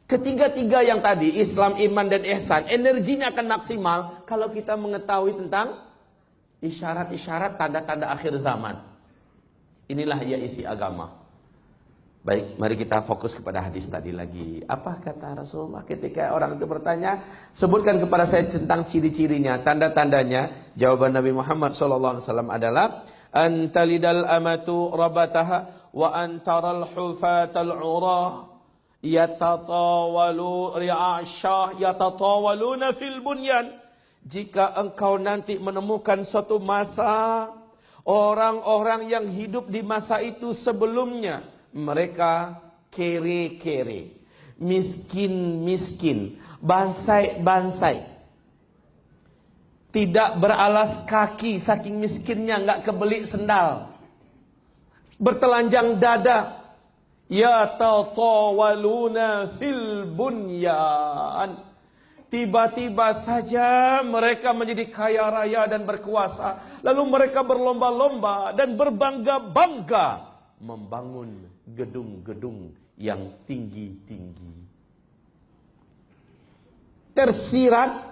Ketiga-tiga yang tadi, Islam, iman, dan ihsan, energinya akan maksimal kalau kita mengetahui tentang isyarat-isyarat tanda-tanda akhir zaman. Inilah ya isi agama. Baik, mari kita fokus kepada hadis tadi lagi. Apa kata Rasulullah ketika orang itu bertanya, sebutkan kepada saya tentang ciri-cirinya, tanda-tandanya. Jawaban Nabi Muhammad SAW adalah, antalidal amatu rabataha wa antaral hufatal urah yatatawalu ri'asyah yatatawaluna fil bunyan. Jika engkau nanti menemukan suatu masa, orang-orang yang hidup di masa itu sebelumnya, mereka kere-kere, miskin-miskin, bansai-bansai, tidak beralas kaki, saking miskinnya nggak kebeli sendal, bertelanjang dada, yatatawaluna fil bunyan. Tiba-tiba saja mereka menjadi kaya raya dan berkuasa, lalu mereka berlomba-lomba dan berbangga-bangga membangun gedung-gedung yang tinggi-tinggi. Tersirat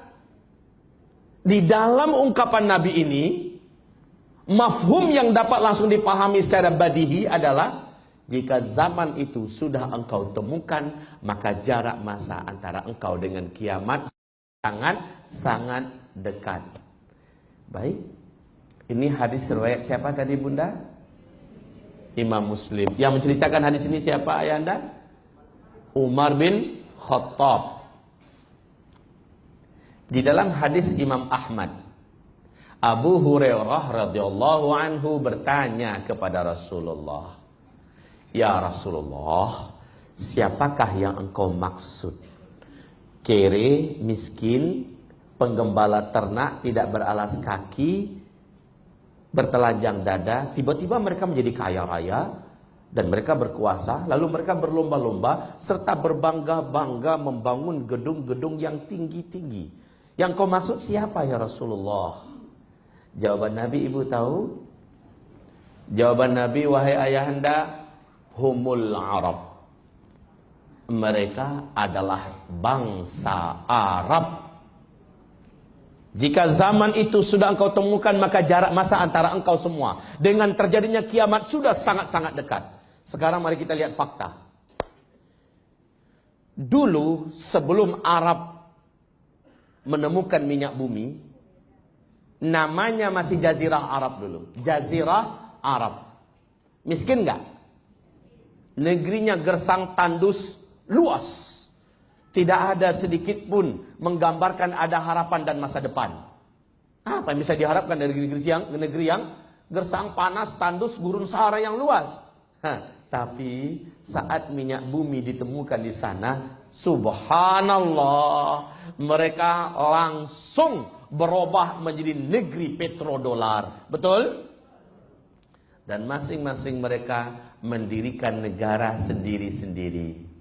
di dalam ungkapan Nabi ini, mafhum yang dapat langsung dipahami secara badihi adalah, jika zaman itu sudah engkau temukan, maka jarak masa antara engkau dengan kiamat sangat-sangat dekat. Baik, ini hadis riwayat siapa tadi Bunda? Imam Muslim. Yang menceritakan hadis ini siapa ayahanda? Umar bin Khattab. Di dalam hadis Imam Ahmad, Abu Hurairah radhiyallahu anhu bertanya kepada Rasulullah, ya Rasulullah, siapakah yang engkau maksud? Kere, miskin, penggembala ternak, tidak beralas kaki, bertelanjang dada, tiba-tiba mereka menjadi kaya raya dan mereka berkuasa, lalu mereka berlomba-lomba serta berbangga-bangga membangun gedung-gedung yang tinggi-tinggi. Yang kau maksud siapa ya Rasulullah? Jawaban Nabi, ibu tahu? Jawaban Nabi, wahai ayahanda, humul Arab. Mereka adalah bangsa Arab. Jika zaman itu sudah engkau temukan, maka jarak masa antara engkau semua dengan terjadinya kiamat sudah sangat-sangat dekat. Sekarang mari kita lihat fakta. Dulu sebelum Arab menemukan minyak bumi, namanya masih Jazirah Arab dulu. Jazirah Arab. Miskin enggak? Negerinya gersang tandus, luas. Tidak ada sedikit pun menggambarkan ada harapan dan masa depan. Apa yang bisa diharapkan dari negeri yang gersang, panas, tandus, gurun Sahara yang luas? Tapi saat minyak bumi ditemukan di sana, subhanallah, mereka langsung berubah menjadi negeri petrodolar. Betul? Dan masing-masing mereka mendirikan negara sendiri-sendiri.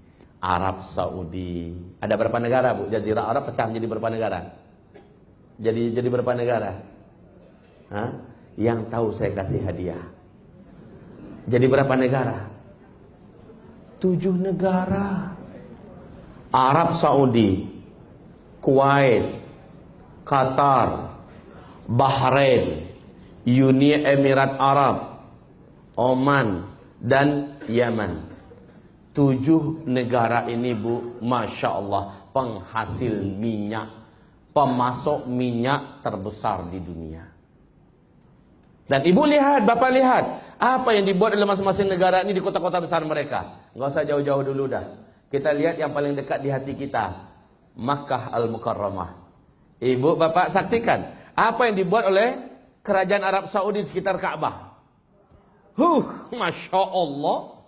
Arab Saudi. Ada berapa negara, Bu? Jazirah Arab pecah menjadi berapa negara? Jadi berapa negara? Hah? Yang tahu saya kasih hadiah. Jadi berapa negara? 7 negara. Arab Saudi, Kuwait, Qatar, Bahrain, Uni Emirat Arab, Oman, dan Yaman. 7 negara ini, Bu, Masya Allah, penghasil minyak, pemasok minyak terbesar di dunia. Dan ibu lihat, bapak lihat, apa yang dibuat oleh masing-masing negara ini di kota-kota besar mereka. Nggak usah jauh-jauh dulu dah. Kita lihat yang paling dekat di hati kita, Makkah Al-Mukarramah. Ibu, bapak saksikan, apa yang dibuat oleh kerajaan Arab Saudi di sekitar Ka'bah. Masya Allah.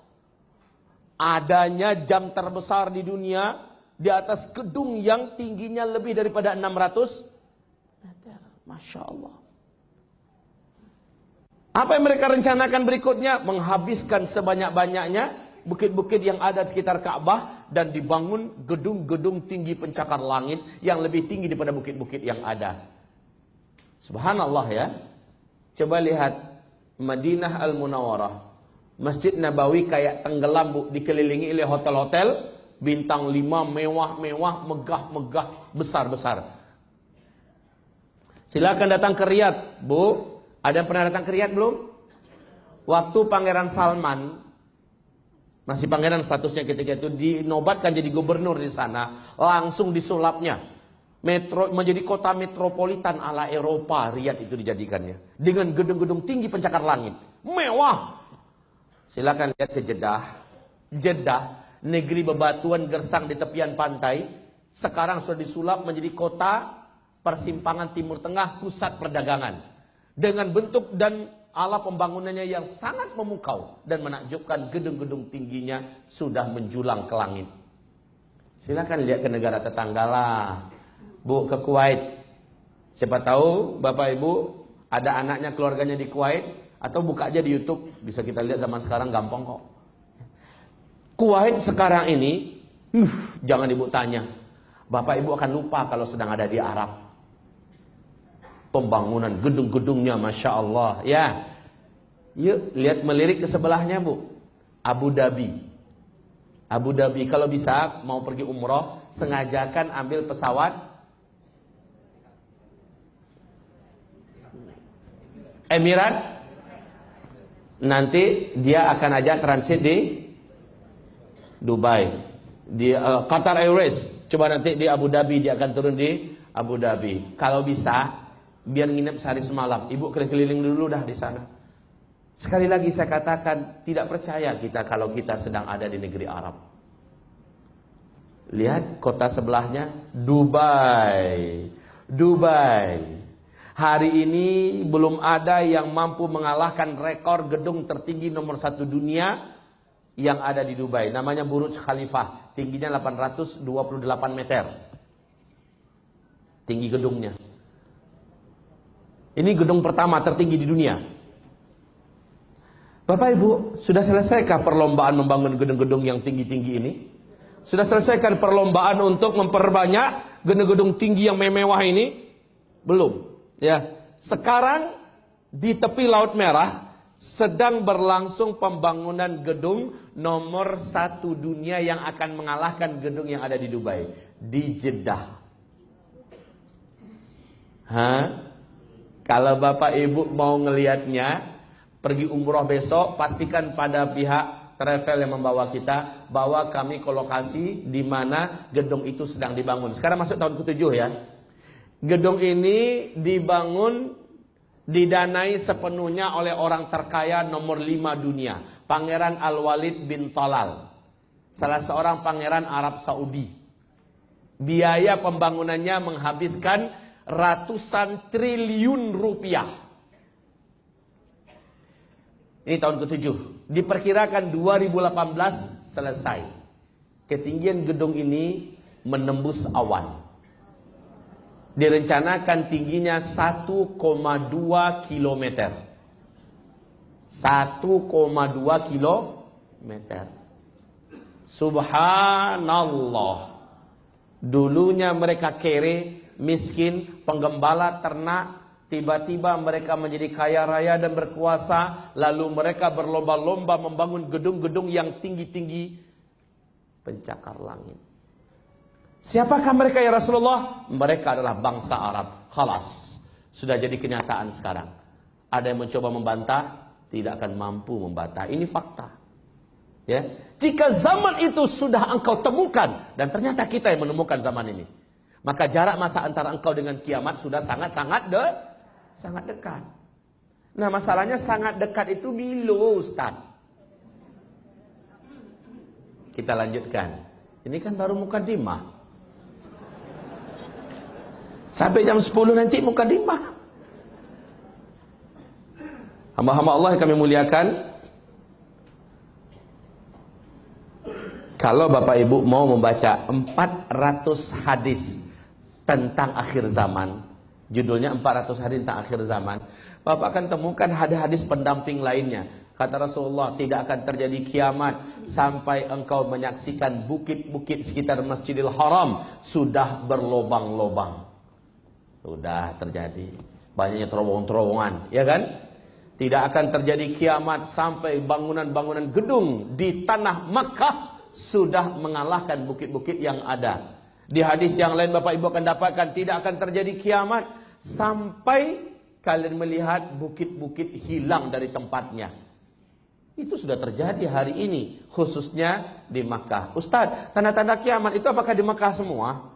Adanya jam terbesar di dunia di atas gedung yang tingginya lebih daripada 600 meter. Masya Allah. Apa yang mereka rencanakan berikutnya? Menghabiskan sebanyak-banyaknya bukit-bukit yang ada di sekitar Ka'bah dan dibangun gedung-gedung tinggi pencakar langit yang lebih tinggi daripada bukit-bukit yang ada. Subhanallah ya. Coba lihat Madinah Al-Munawwarah, Masjid Nabawi kayak tenggelam, Bu, dikelilingi oleh hotel-hotel Bintang 5, mewah-mewah, megah-megah, besar-besar. Silakan datang ke Riyadh, Bu. Ada yang pernah datang ke Riyadh belum? Waktu Pangeran Salman, masih pangeran statusnya ketika itu, dinobatkan jadi gubernur di sana, langsung disulapnya. Menjadi kota metropolitan ala Eropa, Riyadh itu dijadikannya. Dengan gedung-gedung tinggi pencakar langit. Mewah. Silakan lihat ke Jeddah. Jeddah, negeri bebatuan gersang di tepian pantai, sekarang sudah disulap menjadi kota persimpangan Timur Tengah, pusat perdagangan. Dengan bentuk dan ala pembangunannya yang sangat memukau dan menakjubkan, gedung-gedung tingginya sudah menjulang ke langit. Silakan lihat ke negara tetangga lah. Bu, ke Kuwait. Siapa tahu Bapak Ibu ada anaknya, keluarganya di Kuwait, atau buka aja di YouTube, bisa kita lihat zaman sekarang gampang kok. Kuwait sekarang ini, jangan Ibu tanya. Bapak Ibu akan lupa kalau sedang ada di Arab. Pembangunan gedung-gedungnya Masya Allah. Ya, yuk lihat melirik ke sebelahnya Bu. Abu Dhabi. Abu Dhabi, kalau bisa mau pergi umroh, sengajakan ambil pesawat Emirat. Nanti dia akan ajak transit di Dubai, di Qatar Airways. Coba nanti di Abu Dhabi, dia akan turun di Abu Dhabi. Kalau bisa, biar nginep sehari semalam. Ibu keliling dulu dah di sana. Sekali lagi saya katakan, tidak percaya kita kalau kita sedang ada di negeri Arab. Lihat kota sebelahnya, Dubai. Dubai. Hari ini belum ada yang mampu mengalahkan rekor gedung tertinggi nomor 1 dunia yang ada di Dubai. Namanya Burj Khalifah. Tingginya 828 meter. Tinggi gedungnya. Ini gedung pertama tertinggi di dunia. Bapak Ibu, sudah selesaikah perlombaan membangun gedung-gedung yang tinggi-tinggi ini? Sudah selesaikan perlombaan untuk memperbanyak gedung-gedung tinggi yang mewah ini? Belum. Ya, sekarang di tepi Laut Merah sedang berlangsung pembangunan gedung nomor 1 dunia yang akan mengalahkan gedung yang ada di Dubai, di Jeddah. Kalau Bapak Ibu mau ngelihatnya, pergi umroh besok, pastikan pada pihak travel yang membawa kita, bawa kami ke lokasi di mana gedung itu sedang dibangun. Sekarang masuk tahun ke-7 ya. Gedung ini dibangun, didanai sepenuhnya oleh orang terkaya nomor 5 dunia, Pangeran Al-Walid bin Talal, salah seorang pangeran Arab Saudi. Biaya pembangunannya menghabiskan ratusan triliun rupiah. Ini tahun ke-7. Diperkirakan 2018 selesai. Ketinggian gedung ini menembus awan. Direncanakan tingginya 1,2 kilometer. 1,2 kilometer. Subhanallah. Dulunya mereka kere, miskin, penggembala ternak. Tiba-tiba mereka menjadi kaya raya dan berkuasa. Lalu mereka berlomba-lomba membangun gedung-gedung yang tinggi-tinggi pencakar langit. Siapakah mereka ya Rasulullah? Mereka adalah bangsa Arab. Khalas. Sudah jadi kenyataan sekarang. Ada yang mencoba membantah, tidak akan mampu membantah. Ini fakta. Ya. Jika zaman itu sudah engkau temukan, dan ternyata kita yang menemukan zaman ini, maka jarak masa antara engkau dengan kiamat sudah sangat-sangat dekat. Nah, masalahnya sangat dekat itu bila, Ustaz? Kita lanjutkan. Ini kan baru mukadimah. Sampai jam 10 nanti mukadimah. Hamba-hamba Allah yang kami muliakan, kalau Bapak Ibu mau membaca 400 hadis tentang akhir zaman, judulnya 400 hadis tentang akhir zaman, Bapak akan temukan hadis-hadis pendamping lainnya. Kata Rasulullah, tidak akan terjadi kiamat sampai engkau menyaksikan bukit-bukit sekitar Masjidil Haram sudah berlobang-lobang. Sudah terjadi banyaknya terowongan-terowongan, ya kan? Tidak akan terjadi kiamat sampai bangunan-bangunan gedung di tanah Makkah sudah mengalahkan bukit-bukit yang ada. Di hadis yang lain Bapak Ibu akan dapatkan tidak akan terjadi kiamat sampai kalian melihat bukit-bukit hilang dari tempatnya. Itu sudah terjadi hari ini, khususnya di Makkah. Ustaz, tanda-tanda kiamat itu apakah di Makkah semua?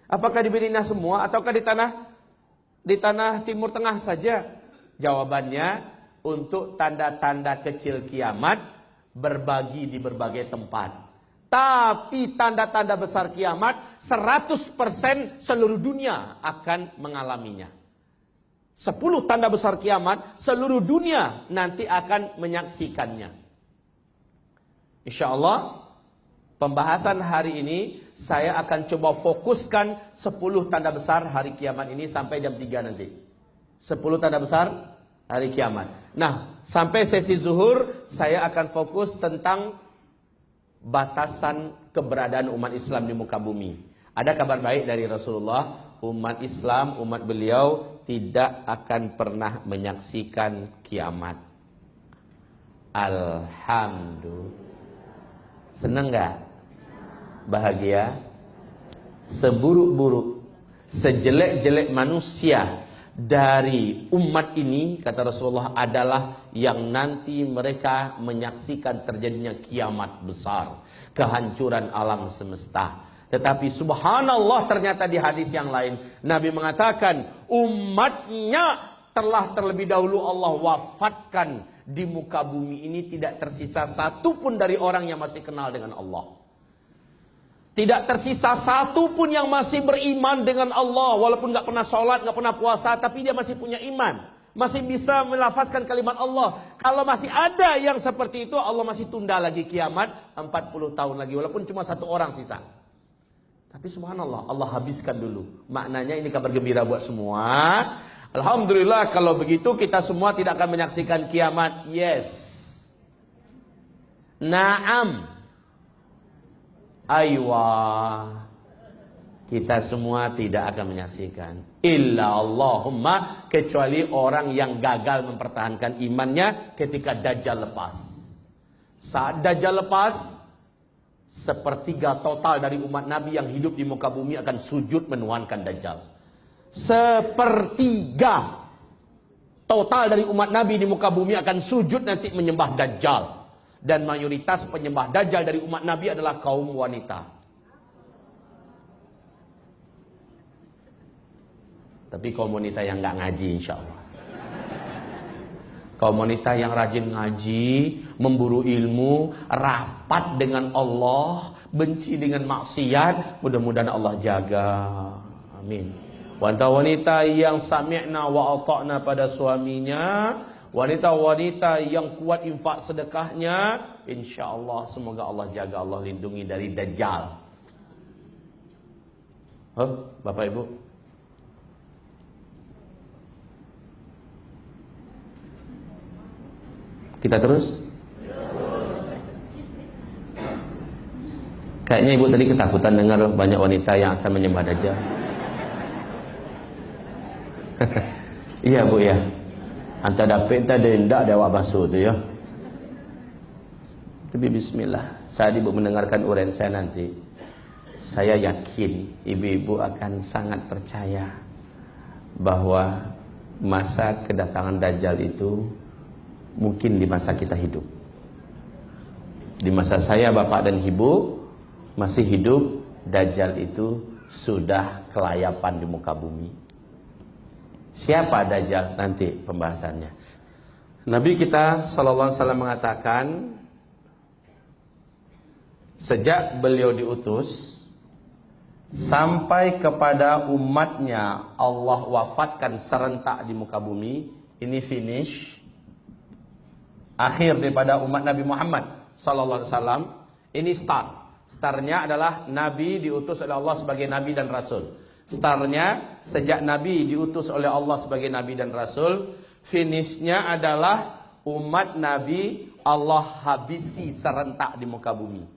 Apakah di Madinah semua? Ataukah di tanah Timur Tengah saja? Jawabannya, untuk tanda-tanda kecil kiamat berbagi di berbagai tempat. Tapi tanda-tanda besar kiamat 100% seluruh dunia akan mengalaminya. 10 tanda besar kiamat seluruh dunia nanti akan menyaksikannya. Insya Allah pembahasan hari ini saya akan coba fokuskan 10 tanda besar hari kiamat ini sampai jam 3 nanti. 10 tanda besar hari kiamat. Nah, sampai sesi zuhur saya akan fokus tentang batasan keberadaan umat Islam di muka bumi. Ada kabar baik dari Rasulullah, umat Islam, umat beliau tidak akan pernah menyaksikan kiamat. Alhamdulillah. Senang gak? Bahagia? Seburuk-buruk, sejelek-jelek manusia dari umat ini, kata Rasulullah, adalah yang nanti mereka menyaksikan terjadinya kiamat besar, kehancuran alam semesta. Tetapi subhanallah, ternyata di hadis yang lain Nabi mengatakan umatnya telah terlebih dahulu Allah wafatkan di muka bumi ini, tidak tersisa satu pun dari orang yang masih kenal dengan Allah. Tidak tersisa satu pun yang masih beriman dengan Allah. Walaupun gak pernah sholat, gak pernah puasa, tapi dia masih punya iman. Masih bisa melafazkan kalimat Allah. Kalau masih ada yang seperti itu, Allah masih tunda lagi kiamat 40 tahun lagi. Walaupun cuma satu orang sisa. Tapi subhanallah, Allah habiskan dulu. Maknanya ini kabar gembira buat semua. Alhamdulillah, kalau begitu kita semua tidak akan menyaksikan kiamat. Yes. Naam. Aywa, kita semua tidak akan menyaksikan. Illa Allahumma, kecuali orang yang gagal mempertahankan imannya ketika Dajjal lepas. Saat Dajjal lepas, sepertiga total dari umat Nabi yang hidup di muka bumi akan sujud menuhankan Dajjal. Sepertiga total dari umat Nabi di muka bumi akan sujud nanti menyembah Dajjal. Dan mayoritas penyembah Dajjal dari umat Nabi adalah kaum wanita. Tapi kaum wanita yang nggak ngaji, insya Allah. Kaum wanita yang rajin ngaji, memburu ilmu, rapat dengan Allah, benci dengan maksiat, mudah-mudahan Allah jaga. Amin. Wanita-wanita yang sami'na wa ata'na pada suaminya, wanita-wanita yang kuat infak sedekahnya, insya Allah semoga Allah jaga, Allah lindungi dari Dajjal. Bapak Ibu, kita terus. Kayaknya Ibu tadi ketakutan dengar banyak wanita yang akan menyembah Dajjal. Iya Bu ya. Anta dapat tadi ndak ada awak basuh tu ya. Tapi bismillah, saat ibu mendengarkan uraian saya nanti, saya yakin ibu-ibu akan sangat percaya bahwa masa kedatangan Dajjal itu mungkin di masa kita hidup. Di masa saya, bapak dan ibu masih hidup, Dajjal itu sudah kelayapan di muka bumi. Siapa Dajjal? Nanti pembahasannya. Nabi kita sallallahu alaihi wasallam mengatakan, sejak beliau diutus sampai kepada umatnya Allah wafatkan serentak di muka bumi, ini finish, akhir daripada umat Nabi Muhammad sallallahu alaihi wasallam. Ini startnya adalah Nabi diutus oleh Allah sebagai Nabi dan Rasul. Startnya sejak Nabi diutus oleh Allah sebagai Nabi dan Rasul. Finishnya adalah umat Nabi Allah habisi serentak di muka bumi.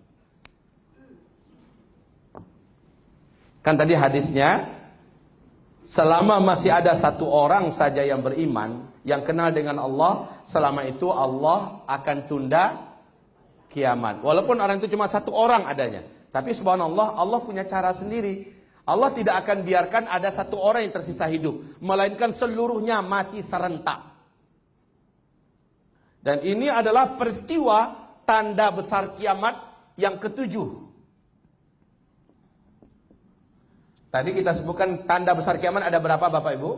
Kan tadi hadisnya, selama masih ada satu orang saja yang beriman, yang kenal dengan Allah, selama itu Allah akan tunda kiamat. Walaupun orang itu cuma satu orang adanya. Tapi subhanallah, Allah punya cara sendiri. Allah tidak akan biarkan ada satu orang yang tersisa hidup. Melainkan seluruhnya mati serentak. Dan ini adalah peristiwa tanda besar kiamat yang ketujuh. Tadi kita sebutkan tanda besar kiamat ada berapa Bapak Ibu?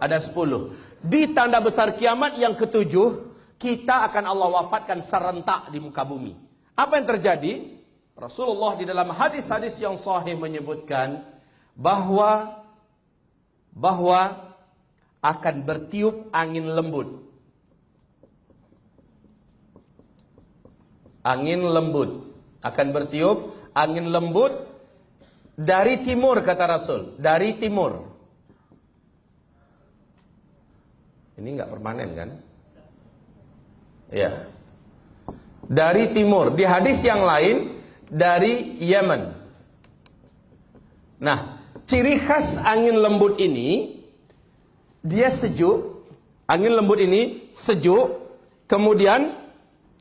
Ada 10. Di tanda besar kiamat yang ketujuh, kita akan Allah wafatkan serentak di muka bumi. Apa yang terjadi? Rasulullah di dalam hadis-hadis yang sahih menyebutkan bahwa akan bertiup angin lembut. Angin lembut. Akan bertiup angin lembut dari timur, kata Rasul. Dari timur. Ini enggak permanen kan? Ya. Dari timur. Di hadis yang lain dari Yaman. Nah, ciri khas angin lembut ini, dia sejuk. Angin lembut ini sejuk, kemudian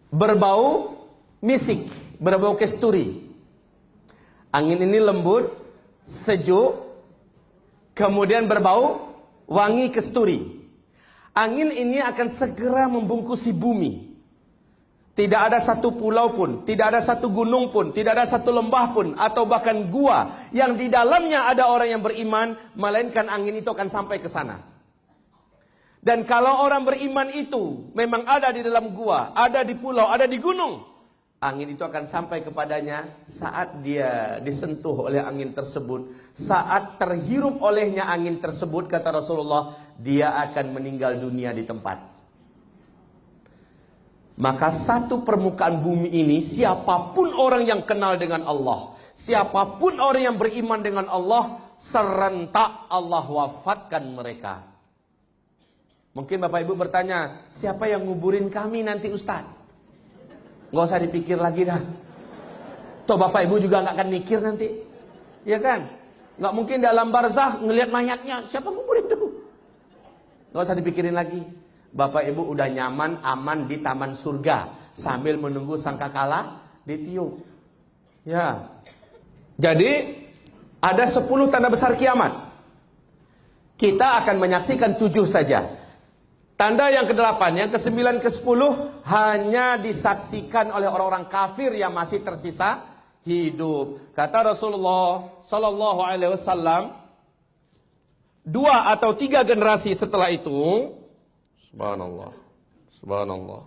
berbau misik, berbau kasturi. Angin ini lembut, sejuk, kemudian berbau wangi kasturi. Angin ini akan segera membungkusi bumi. Tidak ada satu pulau pun, tidak ada satu gunung pun, tidak ada satu lembah pun, atau bahkan gua yang di dalamnya ada orang yang beriman, melainkan angin itu akan sampai ke sana. Dan kalau orang beriman itu memang ada di dalam gua, ada di pulau, ada di gunung, angin itu akan sampai kepadanya saat dia disentuh oleh angin tersebut. Saat terhirup olehnya angin tersebut, kata Rasulullah, dia akan meninggal dunia di tempat. Maka satu permukaan bumi ini, siapapun orang yang kenal dengan Allah, siapapun orang yang beriman dengan Allah, serentak Allah wafatkan mereka. Mungkin Bapak Ibu bertanya, siapa yang nguburin kami nanti Ustaz? Nggak usah dipikir lagi dah. Toh Bapak Ibu juga nggak akan mikir nanti, ya kan? Nggak mungkin dalam barzah ngelihat mayatnya, siapa nguburin itu? Nggak usah dipikirin lagi. Bapak Ibu udah nyaman, aman di taman surga sambil menunggu sangkakala ditiup. Ya. Jadi ada 10 tanda besar kiamat. Kita akan menyaksikan 7 saja. Tanda yang ke-8, yang ke-9, ke-10 hanya disaksikan oleh orang-orang kafir yang masih tersisa hidup. Kata Rasulullah sallallahu alaihi wasallam, 2 atau 3 generasi setelah itu, subhanallah, subhanallah,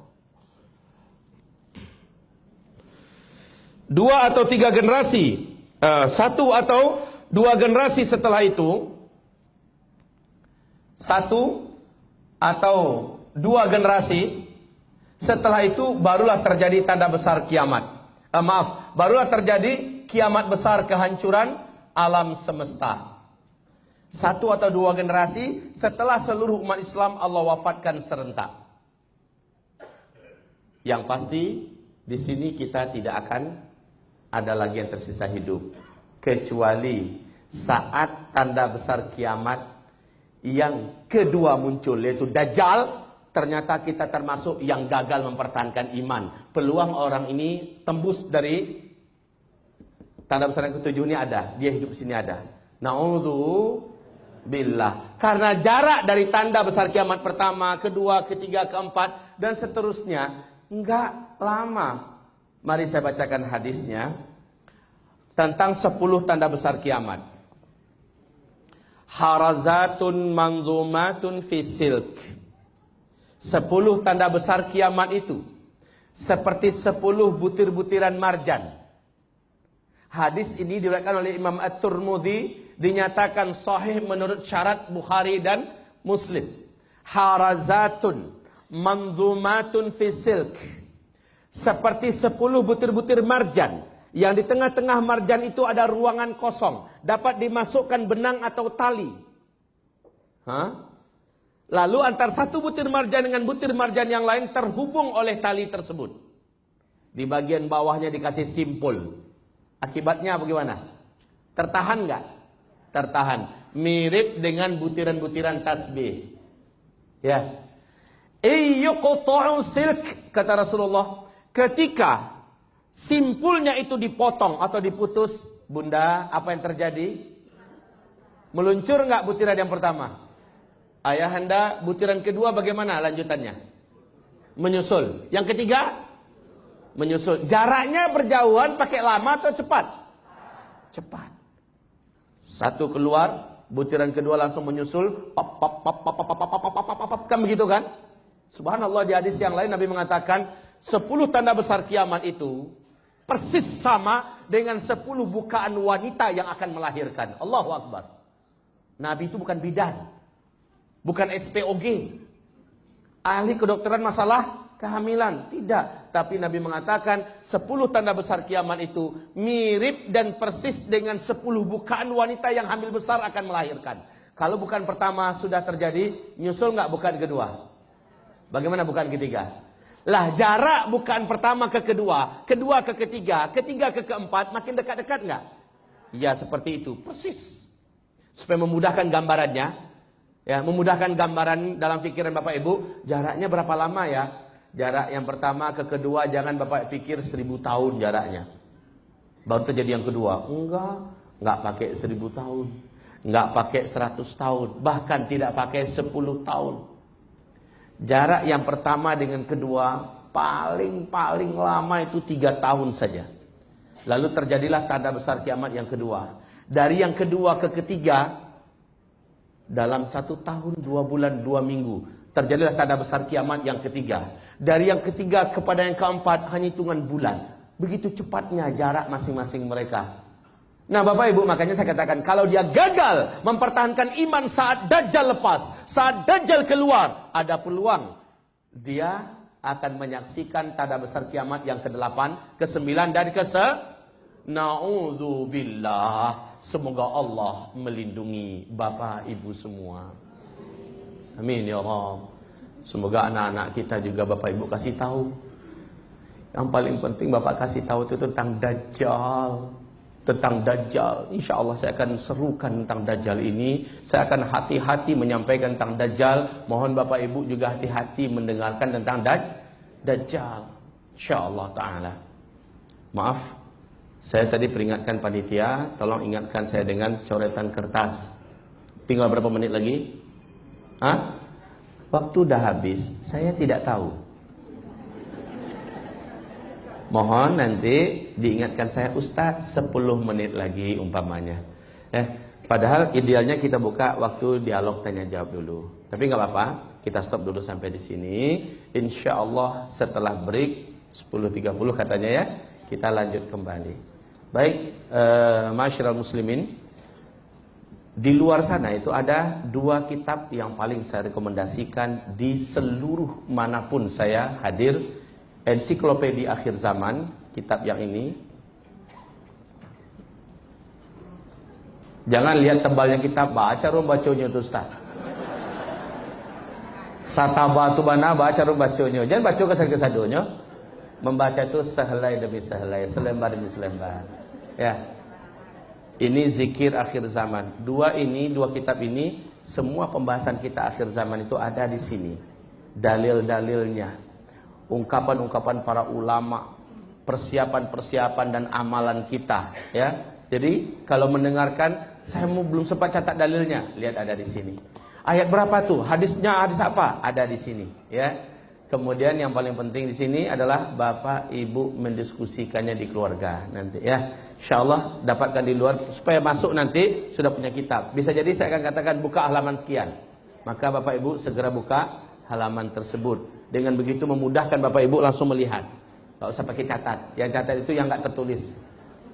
2 atau 3 generasi, 1 atau 2 generasi setelah itu, 1 atau 2 generasi setelah itu barulah terjadi tanda besar kiamat. Barulah terjadi kiamat besar, kehancuran alam semesta. 1 atau 2 generasi setelah seluruh umat Islam Allah wafatkan serentak. Yang pasti di sini kita tidak akan ada lagi yang tersisa hidup, kecuali saat tanda besar kiamat yang kedua muncul, yaitu Dajjal. Ternyata kita termasuk yang gagal mempertahankan iman. Peluang orang ini tembus dari tanda besar yang ketujuh ini ada, dia hidup sini ada. Na'udzubillah. Karena jarak dari tanda besar kiamat pertama, kedua, ketiga, keempat, dan seterusnya enggak lama. Mari saya bacakan hadisnya tentang 10 tanda besar kiamat. Harazatun manzumatun fi silk. 10 tanda besar kiamat itu seperti 10 butir-butiran marjan. Hadis ini diriwayatkan oleh Imam At-Tirmidzi, dinyatakan sahih menurut syarat Bukhari dan Muslim. Harazatun manzumatun fi silk. Seperti 10 butir-butir marjan. Yang di tengah-tengah marjan itu ada ruangan kosong. Dapat dimasukkan benang atau tali. Lalu antar satu butir marjan dengan butir marjan yang lain terhubung oleh tali tersebut. Di bagian bawahnya dikasih simpul. Akibatnya bagaimana? Tertahan nggak? Tertahan. Mirip dengan butiran-butiran tasbih. Ya. Iyyuqta'u silk, kata Rasulullah. Ketika simpulnya itu dipotong atau diputus, Bunda, apa yang terjadi? Meluncur nggak butiran yang pertama? Ayahanda, butiran kedua bagaimana lanjutannya? Menyusul. Yang ketiga? Menyusul. Jaraknya berjauhan pakai lama atau cepat? Cepat. Satu keluar, butiran kedua langsung menyusul. Pap, pap, pap, pap, pap, pap, pap, pap, pap, pap, kan begitu kan? Subhanallah, di hadis yang lain Nabi mengatakan 10 tanda besar kiamat itu persis sama dengan 10 bukaan wanita yang akan melahirkan. Allahu Akbar. Nabi itu bukan bidan, bukan SPOG, ahli kedokteran masalah kehamilan, tidak. Tapi Nabi mengatakan 10 tanda besar kiamat itu mirip dan persis dengan 10 bukaan wanita yang hamil besar akan melahirkan. Kalau bukan pertama sudah terjadi, nyusul nggak bukan kedua? Bagaimana bukan ketiga? Lah, jarak bukan pertama ke kedua, kedua ke ketiga, ketiga ke keempat, makin dekat-dekat nggak? Ya, seperti itu, persis. Supaya memudahkan gambarannya, ya, memudahkan gambaran dalam pikiran Bapak Ibu, jaraknya berapa lama ya? Jarak yang pertama ke kedua, jangan Bapak pikir 1000 tahun jaraknya. Baru terjadi yang kedua. Enggak pakai 1000 tahun. Enggak pakai 100 tahun. Bahkan tidak pakai 10 tahun. Jarak yang pertama dengan kedua paling lama itu 3 tahun saja. Lalu terjadilah tanda besar kiamat yang kedua. Dari yang kedua ke ketiga dalam 1 tahun 2 bulan 2 minggu terjadilah tanda besar kiamat yang ketiga. Dari yang ketiga kepada yang keempat hanya hitungan bulan. Begitu cepatnya jarak masing-masing mereka. Nah Bapak Ibu, makanya saya katakan kalau dia gagal mempertahankan iman saat Dajjal lepas, saat Dajjal keluar, ada peluang dia akan menyaksikan tanda besar kiamat yang ke-8, ke-9 dan ke-10. Na'udzubillah. Semoga Allah melindungi Bapak Ibu semua. Amin ya Rabb. Semoga anak-anak kita juga Bapak Ibu kasih tahu. Yang paling penting Bapak kasih tahu itu tentang Dajjal. Tentang Dajjal, insya Allah saya akan serukan tentang Dajjal ini. Saya akan hati-hati menyampaikan tentang Dajjal. Mohon Bapak Ibu juga hati-hati mendengarkan tentang Dajjal, insya Allah Ta'ala. Maaf, saya tadi peringatkan panitia, tolong ingatkan saya dengan coretan kertas. Tinggal berapa menit lagi? Waktu dah habis, saya tidak tahu. Mohon nanti diingatkan saya, Ustaz, 10 menit lagi umpamanya. Padahal idealnya kita buka waktu dialog tanya jawab dulu. Tapi nggak apa-apa, kita stop dulu sampai di sini. Insya Allah setelah break 10.30 katanya ya, kita lanjut kembali. Baik, Ma'asyiral muslimin, di luar sana itu ada 2 kitab yang paling saya rekomendasikan di seluruh manapun saya hadir. Ensiklopedia Akhir Zaman, kitab yang ini. Jangan lihat tebalnya kitab, baca bacanya itu Ustaz. Satabatu bana baca bacanya. Jangan baca kesal-kesadonya. Membaca itu sehelai demi sehelai, selembar demi selembar. Ya. Ini zikir akhir zaman. 2 kitab ini, semua pembahasan kita akhir zaman itu ada di sini. Dalil-dalilnya. Ungkapan-ungkapan para ulama, persiapan-persiapan dan amalan kita, ya. Jadi kalau mendengarkan, saya belum sempat catat dalilnya, lihat ada di sini. Ayat berapa tuh? Hadisnya hadis apa? Ada di sini, ya. Kemudian yang paling penting di sini adalah Bapak Ibu mendiskusikannya di keluarga nanti, ya. Insyaallah dapatkan di luar supaya masuk nanti sudah punya kitab. Bisa jadi saya akan katakan buka halaman sekian. Maka Bapak Ibu segera buka halaman tersebut. Dengan begitu memudahkan Bapak Ibu langsung melihat. Tidak usah pakai catat. Yang catat itu yang nggak tertulis.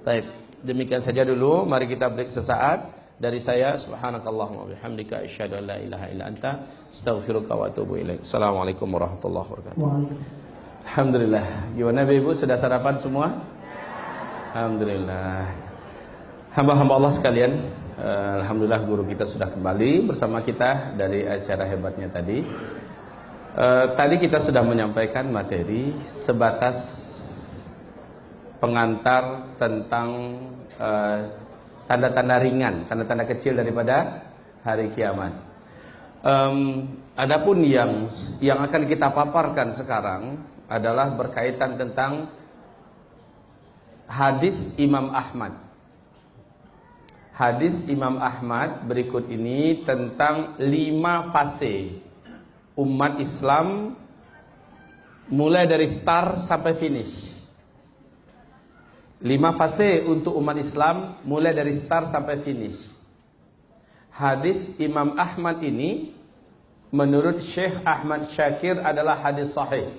Baik, demikian saja dulu. Mari kita break sesaat. Dari saya, subhanakallahumma bihamdika asyhadu an la ilaha illa anta astaghfiruka wa atubu ilaik. Assalamualaikum warahmatullahi wabarakatuh. Alhamdulillah. Gimana Ibu, sudah sarapan semua? Alhamdulillah. Hamba-hamba Allah sekalian, alhamdulillah guru kita sudah kembali bersama kita dari acara hebatnya tadi. Tadi kita sudah menyampaikan materi sebatas pengantar tentang tanda-tanda ringan, tanda-tanda kecil daripada hari kiamat. Adapun yang akan kita paparkan sekarang adalah berkaitan tentang hadis Imam Ahmad. Hadis Imam Ahmad berikut ini tentang 5 fase umat Islam mulai dari start sampai finish. 5 fase untuk umat Islam mulai dari start sampai finish. Hadis Imam Ahmad ini menurut Syekh Ahmad Syakir adalah hadis sahih.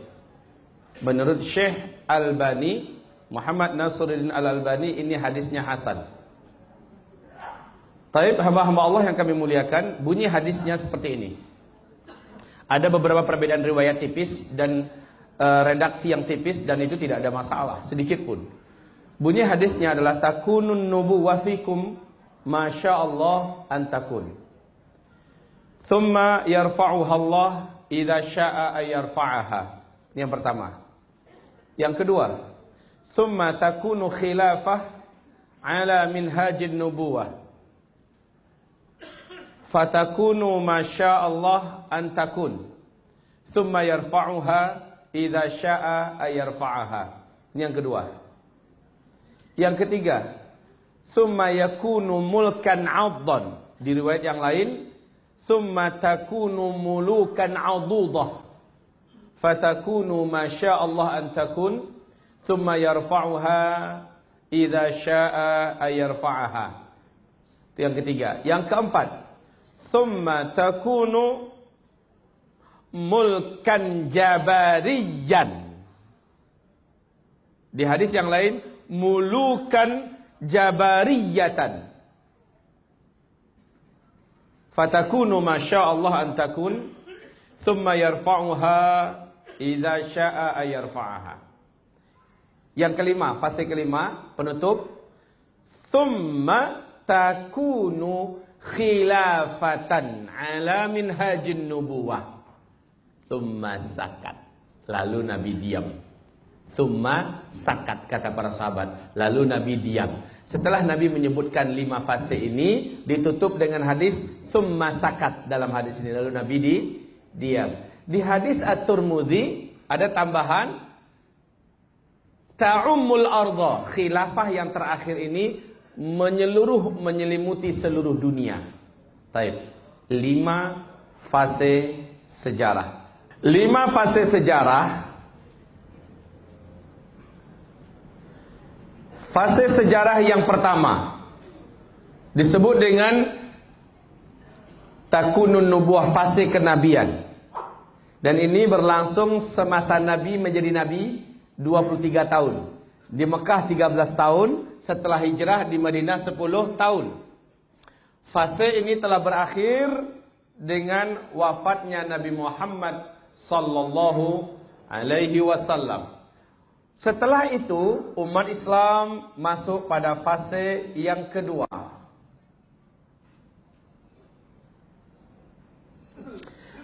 Menurut Syekh Albani, Muhammad Nasiruddin Al-Albani, ini hadisnya hasan. Taib, hamba-hamba Allah yang kami muliakan, bunyi hadisnya seperti ini. Ada beberapa perbedaan riwayat tipis dan redaksi yang tipis, dan itu tidak ada masalah sedikit pun. Bunyi hadisnya adalah takunun nubuwwa fikum masyaallah an takun. Thumma yarfa'uha Allah idza syaa'a ay yarfa'aha. Yang pertama. Yang kedua, thumma takunu khilafah ala minhajin nubuwah. Fatakunu masyaallah an takun. Thumma yarfa'uha idza syaa'a ay yarfa'aha. Ini yang kedua. Yang ketiga, thumma yakunu mulkan 'addan. Di riwayat yang lain, thumma takunu mulukan 'adudah. Fatakunu masyaallah an takun. Thumma yarfa'uha idza syaa'a ay yarfa'aha. Itu yang ketiga. Yang keempat, thumma takunu mulkan jabariyan. Di hadis yang lain, mulukan jabariyatan. Fatakunu masyaallah an takun. Thumma yarfa'uha idza syaa'a ay yarfa'aha. Yang kelima, fase kelima, penutup. Thumma takunu khilafatan ala minhajin nubuwah. Thumma sakat. Lalu Nabi diam. Thumma sakat, kata para sahabat. Lalu Nabi diam. Setelah Nabi menyebutkan 5 fase ini, ditutup dengan hadis thumma sakat dalam hadis ini. Lalu Nabi diam. Di hadis At-Tirmidzi ada tambahan ta'ummul arda. Khilafah yang terakhir ini menyelimuti seluruh dunia. Baik. 5 fase sejarah. 5 fase sejarah. Fase sejarah yang pertama disebut dengan takunun nubuwah, fase kenabian. Dan ini berlangsung semasa Nabi menjadi Nabi 23 tahun. Di Mekah 13 tahun, setelah hijrah di Madinah 10 tahun. Fase ini telah berakhir dengan wafatnya Nabi Muhammad sallallahu alaihi wasallam. Setelah itu, umat Islam masuk pada fase yang kedua.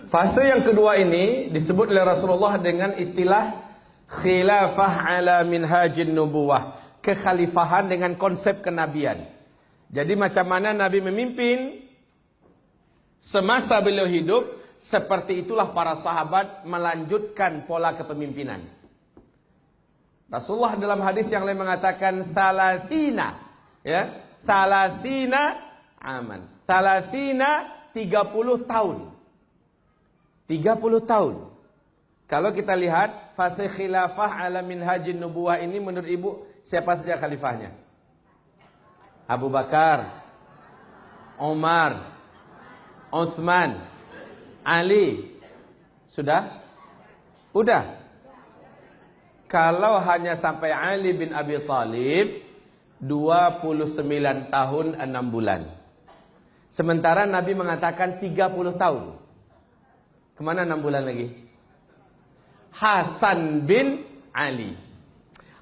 Fase yang kedua ini disebut oleh Rasulullah dengan istilah khilafah ala minhajin nubuwah. Kekhalifahan dengan konsep kenabian. Jadi macam mana Nabi memimpin semasa beliau hidup, seperti itulah para sahabat melanjutkan pola kepemimpinan. Rasulullah dalam hadis yang lain mengatakan thalathina, ya, thalathina aman. Thalathina 30 tahun. 30 tahun. Kalau kita lihat fase khilafah ala minhajin nubuwah ini, menurut ibu siapa saja khalifahnya? Abu Bakar, Umar, Utsman, Ali. Sudah? Udah. Kalau hanya sampai Ali bin Abi Thalib 29 tahun 6 bulan. Sementara Nabi mengatakan 30 tahun. Kemana 6 bulan lagi? Hasan bin Ali.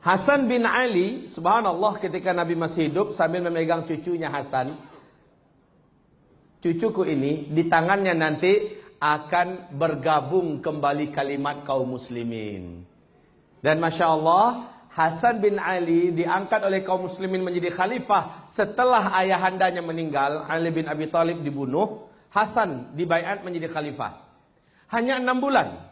Hasan bin Ali, subhanallah, ketika Nabi masih hidup sambil memegang cucunya Hasan. Cucuku ini di tangannya nanti akan bergabung kembali kalimat kaum muslimin. Dan Masya Allah, Hasan bin Ali diangkat oleh kaum muslimin menjadi khalifah setelah ayahandanya meninggal. Ali bin Abi Thalib dibunuh, Hasan dibaiat menjadi khalifah. Hanya 6 bulan.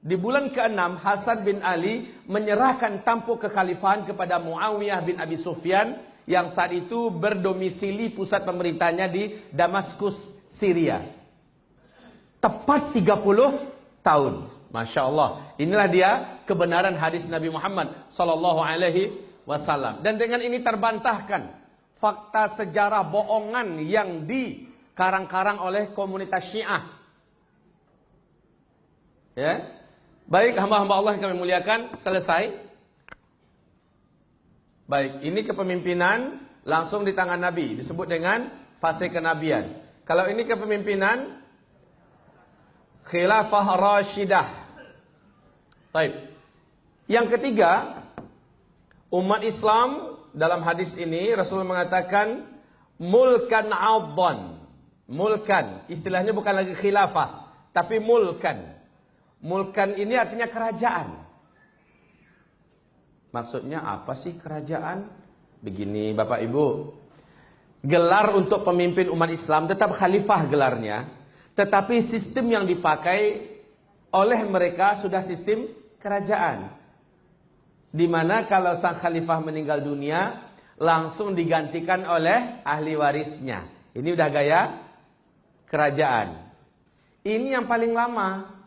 Di bulan ke-6, Hasan bin Ali menyerahkan tampuk kekhalifahan kepada Muawiyah bin Abi Sufyan yang saat itu berdomisili pusat pemerintahnya di Damaskus, Syria. Tepat 30 tahun. Masya Allah. Inilah dia kebenaran hadis Nabi Muhammad SAW. Dan dengan ini terbantahkan fakta sejarah bohongan yang dikarang-karang oleh komunitas Syiah. Ya. Baik, hamba-hamba Allah yang kami muliakan, selesai. Baik, ini kepemimpinan langsung di tangan Nabi, disebut dengan fase kenabian. Kalau ini kepemimpinan khilafah rasyidah. Baik. Yang ketiga, umat Islam dalam hadis ini Rasul mengatakan mulkan 'adhan. Mulkan, istilahnya bukan lagi khilafah, tapi mulkan. Mulkan ini artinya kerajaan. Maksudnya apa sih kerajaan? Begini Bapak Ibu, gelar untuk pemimpin umat Islam tetap khalifah gelarnya, tetapi sistem yang dipakai oleh mereka sudah sistem kerajaan. Di mana kalau sang khalifah meninggal dunia, langsung digantikan oleh ahli warisnya. Ini udah gaya kerajaan. Ini yang paling lama.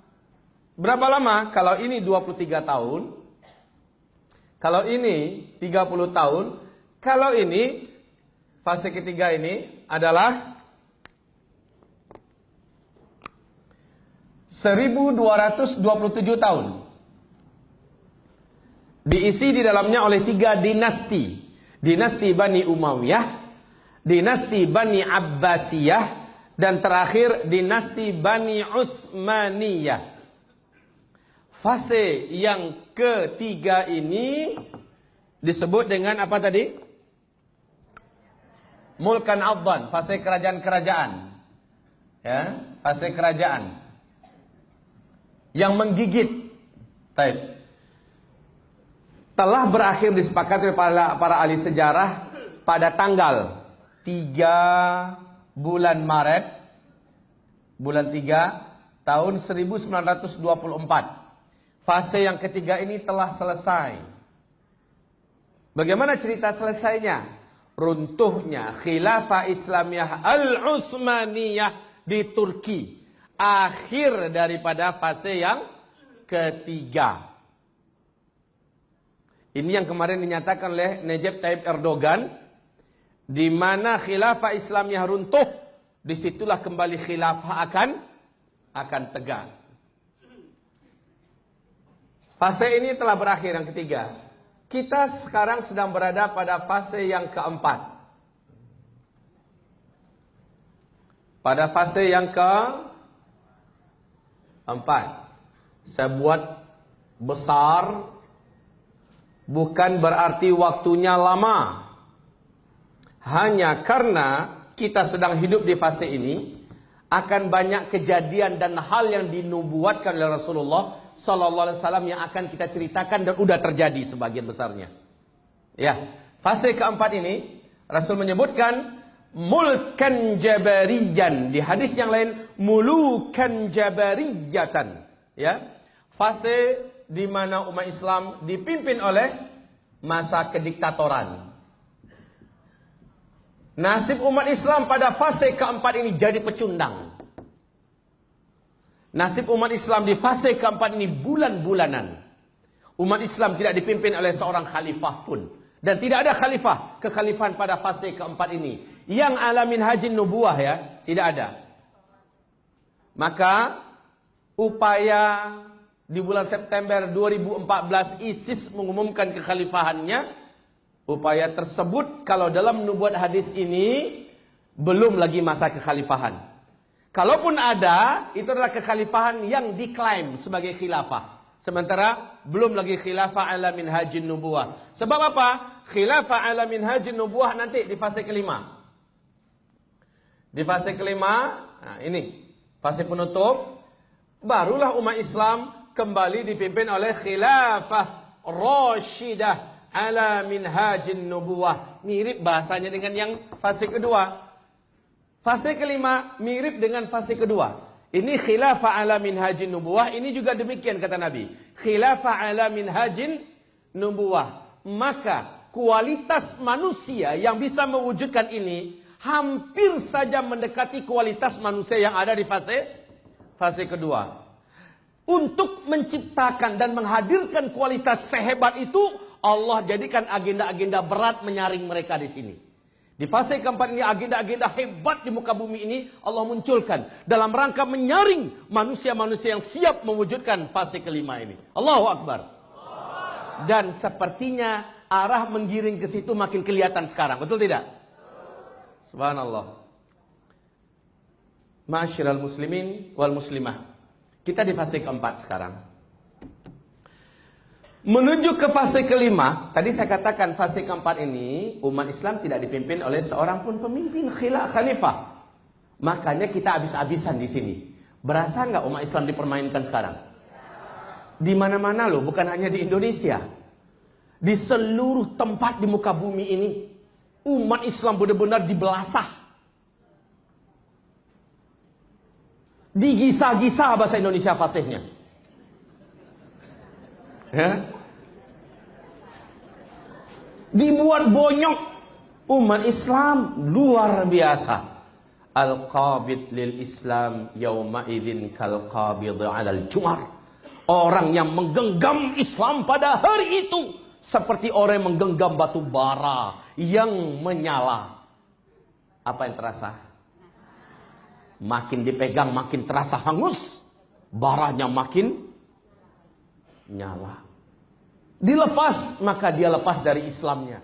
Berapa lama? Kalau ini 23 tahun. Kalau ini 30 tahun. Kalau ini fase ketiga ini adalah 1227 tahun. Diisi di dalamnya oleh 3 dinasti. Dinasti Bani Umayyah, dinasti Bani Abbasiyah, dan terakhir dinasti Bani Utsmaniyah. Fase yang ketiga ini disebut dengan apa tadi? Mulkan 'adhan, fase kerajaan-kerajaan. Ya, fase kerajaan yang menggigit. Baik. Telah berakhir disepakati oleh para ahli sejarah pada tanggal 3 bulan Maret bulan 3 tahun 1924. Fase yang ketiga ini telah selesai. Bagaimana cerita selesainya? Runtuhnya khilafah Islamiyah Al-Utsmaniyah di Turki. Akhir daripada fase yang ketiga. Ini yang kemarin dinyatakan oleh Recep Tayyip Erdogan. Di mana khilafah Islamiyah runtuh, disitulah kembali khilafah akan tegak. Fase ini telah berakhir yang ketiga. Kita sekarang sedang berada pada fase yang keempat. Pada fase yang keempat. Saya buat besar, bukan berarti waktunya lama. Hanya karena kita sedang hidup di fase ini, akan banyak kejadian dan hal yang dinubuatkan oleh Rasulullah Sallallahu Alaihi Wasallam yang akan kita ceritakan dan udah terjadi sebagian besarnya. Ya, fase keempat ini Rasul menyebutkan mulkan jabariyan, di hadis yang lain mulukan jabariyatan. Ya, fase di mana umat Islam dipimpin oleh masa kediktatoran. Nasib umat Islam pada fase keempat ini jadi pecundang. Nasib umat Islam di fase keempat ini bulan-bulanan. Umat Islam tidak dipimpin oleh seorang khalifah pun. Dan tidak ada khalifah, kekhalifahan pada fase keempat ini. Yang alamin haji nubuah ya, tidak ada. Maka upaya di bulan September 2014 ISIS mengumumkan kekhalifahannya. Upaya tersebut kalau dalam nubuat hadis ini belum lagi masa kekhalifahan. Kalaupun ada, itu adalah kekhalifahan yang diklaim sebagai khilafah. Sementara belum lagi khilafah ala minhajin nubuwah. Sebab apa? Khilafah ala minhajin nubuwah nanti di fase kelima. Di fase kelima, nah ini fase penutup, barulah umat Islam kembali dipimpin oleh khilafah rasyidah ala minhajin nubuwah. Mirip bahasanya dengan yang fase kedua. Fase kelima mirip dengan fase kedua. Ini khilafah ala minhajin nubuwah. Ini juga demikian kata Nabi. Khilafah ala minhajin nubuwah. Maka kualitas manusia yang bisa mewujudkan ini hampir saja mendekati kualitas manusia yang ada di fase kedua. Untuk menciptakan dan menghadirkan kualitas sehebat itu, Allah jadikan agenda-agenda berat menyaring mereka di sini. Di fase keempat ini agenda-agenda hebat di muka bumi ini Allah munculkan dalam rangka menyaring manusia-manusia yang siap mewujudkan fase kelima ini. Allahu Akbar. Dan sepertinya arah menggiring ke situ makin kelihatan sekarang. Betul tidak? Subhanallah. Ma'asyiral muslimin wal muslimah. Kita di fase keempat sekarang. Menuju ke fase kelima, tadi saya katakan fase keempat ini umat Islam tidak dipimpin oleh seorang pun pemimpin khalifah. Makanya kita habis-habisan di sini. Berasa nggak umat Islam dipermainkan sekarang? Di mana-mana loh, bukan hanya di Indonesia. Di seluruh tempat di muka bumi ini, umat Islam benar-benar dibelasah. Digisah-gisah bahasa Indonesia fasihnya. Ya? Dibuat bonyok umat Islam luar biasa. Al-qabid lil Islam yauma idzin kal qabid 'alal jumar. Orang yang menggenggam Islam pada hari itu seperti orang yang menggenggam batu bara yang menyala. Apa yang terasa? Makin dipegang makin terasa hangus, baranya makin nyala. Dilepas, maka dia lepas dari Islamnya.